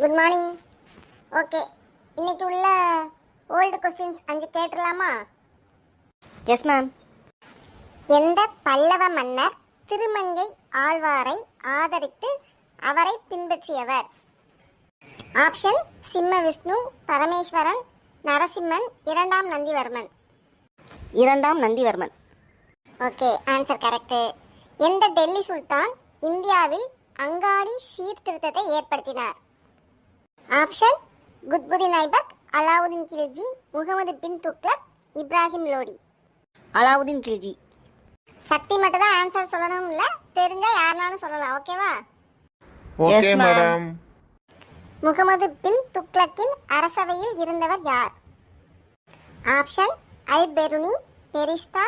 Good morning. Okay, இன்னைக்கு உள்ள old questions 5 கேட்டுடலாமா? Yes ma'am. எந்த பல்லவ மன்னர் திருமங்கை ஆழ்வாரை ஆதரித்து அவரை பின்பற்றியவர்? ஆப்ஷன்: சிம்ம விஷ்ணு, பரமேஸ்வரன், நரசிம்மன், இரண்டாம் நந்திவர்மன். இரண்டாம் நந்திவர்மன். Okay, answer correct. எந்த டெல்லி சுல்தான் இந்தியாவில் அங்காடி சீர்திருத்தத்தை ஏற்படுத்தினார்? ஆப்ஷன்: குத்புதீன் ஐபக், அலாவுதீன் கில்ஜி, முகமது பின் துக்ளக், இப்ராஹிம் லோடி. அலாவுதீன் கில்ஜி. சக்தி மட்டும் தான் ஆன்சர் சொல்லணும் இல்ல, தெரிஞ்சா யாருனாலும் சொல்லலாம். ஓகேவா? Okay madam. முகமது பின் துக்ளக்கின் அரசவையில் இருந்தவர் யார்? ஆப்ஷன்: அல் பெருனி, பெரிஸ்தா,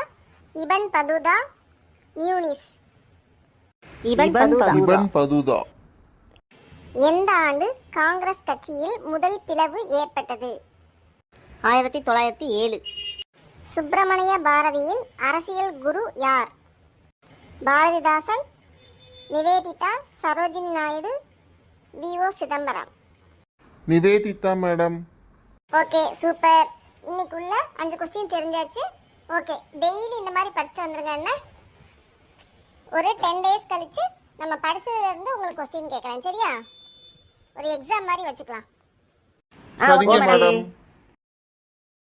இபன் பதுதா, மியூனிஸ். இபன் பதுதா. எந்த ஆண்டு காங்கிரஸ் கட்சியில் முதல் பிளவு ஏற்பட்டது? 1907. சுப்பிரமணிய பாரதியின் அரசியல் குரு யார்? Bharathidasan, Nivedita, Sarojini Naidu, V O. Chidambaram. Nivedita madam. Okay, super. இன்னைக்குள்ள 5 கொஸ்டின் தெரிஞ்சாச்சு. ஓகே, டெய்லி இந்த மாதிரி படிச்சுட்டு வந்துருங்க. என்ன, ஒரு 10 டேஸ் கழிச்சு நம்ம படிச்சதுல இருந்து உங்களுக்கு கொஸ்டின் கேட்கறேன். சரியா? ஒரு எக்ஸாம் மாதிரி வச்சுக்கலாம். சரிங்க ஓகே மேடம்.